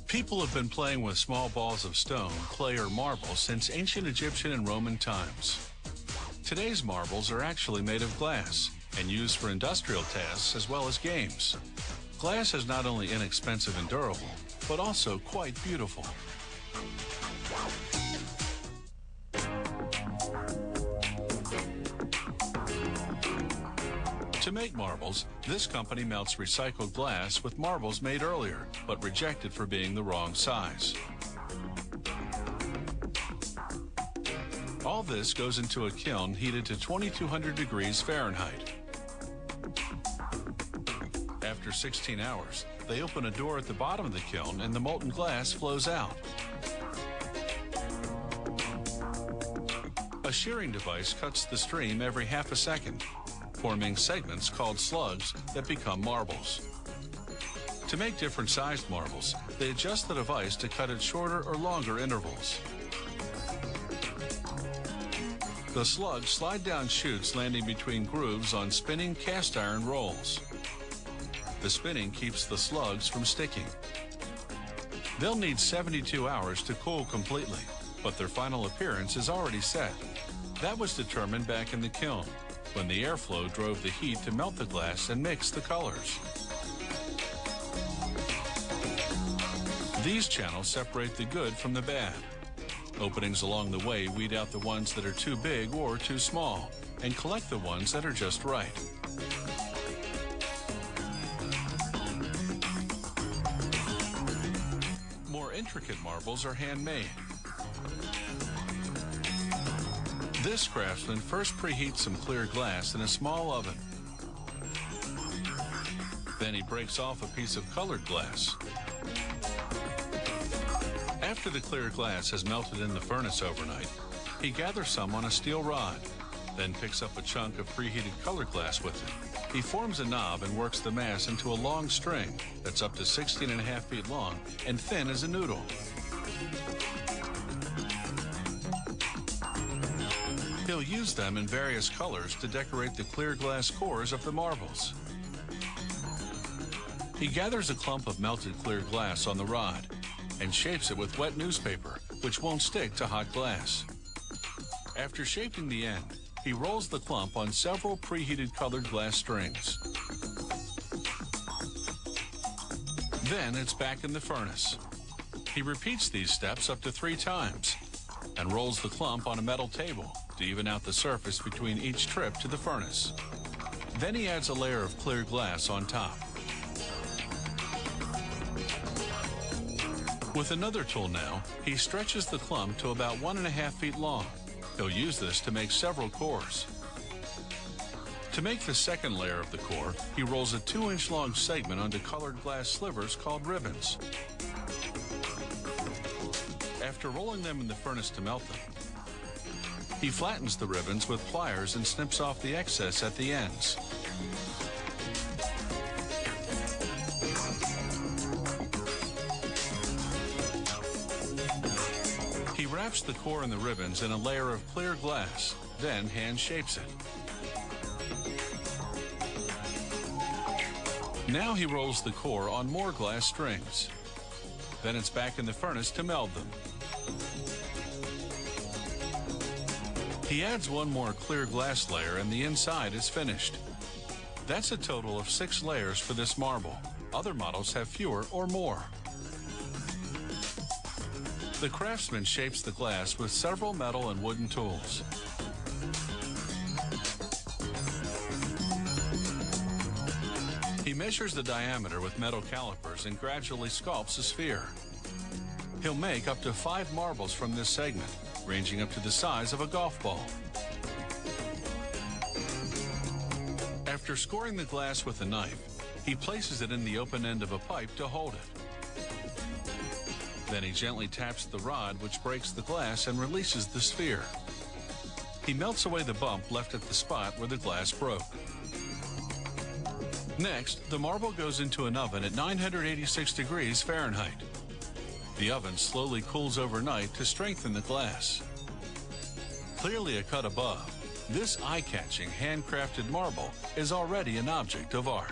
People have been playing with small balls of stone, clay, or marble since ancient Egyptian and Roman times. Today's marbles are actually made of glass and used for industrial tasks as well as games. Glass is not only inexpensive and durable, but also quite beautiful. To make marbles, this company melts recycled glass with marbles made earlier, but rejected for being the wrong size. All this goes into a kiln heated to 2200 degrees Fahrenheit. After 16 hours, they open a door at the bottom of the kiln and the molten glass flows out. A shearing device cuts the stream every half a second, forming segments called slugs that become marbles. To make different sized marbles, they adjust the device to cut at shorter or longer intervals. The slugs slide down chutes landing between grooves on spinning cast iron rolls. The spinning keeps the slugs from sticking. They'll need 72 hours to cool completely, but their final appearance is already set. That was determined back in the kiln, when the airflow drove the heat to melt the glass and mix the colors. These channels separate the good from the bad. Openings along the way weed out the ones that are too big or too small, and collect the ones that are just right. More intricate marbles are handmade. This craftsman first preheats some clear glass in a small oven. Then he breaks off a piece of colored glass. After the clear glass has melted in the furnace overnight, he gathers some on a steel rod, then picks up a chunk of preheated colored glass with it. He forms a knob and works the mass into a long string that's up to 16.5 feet long and thin as a noodle. He'll use them in various colors to decorate the clear glass cores of the marbles. He gathers a clump of melted clear glass on the rod and shapes it with wet newspaper, which won't stick to hot glass. After shaping the end, he rolls the clump on several preheated colored glass strings. Then it's back in the furnace. He repeats these steps up to 3 times and rolls the clump on a metal table to even out the surface between each trip to the furnace. Then he adds a layer of clear glass on top. With another tool now, he stretches the clump to about 1.5 feet long. He'll use this to make several cores. To make the second layer of the core, he rolls a 2-inch long segment onto colored glass slivers called ribbons. After rolling them in the furnace to melt them, he flattens the ribbons with pliers and snips off the excess at the ends. He wraps the core and the ribbons in a layer of clear glass, then hand shapes it. Now he rolls the core on more glass strings. Then it's back in the furnace to meld them. He adds one more clear glass layer and the inside is finished. That's a total of 6 layers for this marble. Other models have fewer or more. The craftsman shapes the glass with several metal and wooden tools. He measures the diameter with metal calipers and gradually sculpts a sphere. He'll make up to 5 marbles from this segment, ranging up to the size of a golf ball. After scoring the glass with a knife, he places it in the open end of a pipe to hold it. Then he gently taps the rod, which breaks the glass and releases the sphere. He melts away the bump left at the spot where the glass broke. Next, the marble goes into an oven at 986 degrees Fahrenheit. The oven slowly cools overnight to strengthen the glass. Clearly a cut above, this eye-catching handcrafted marble is already an object of art.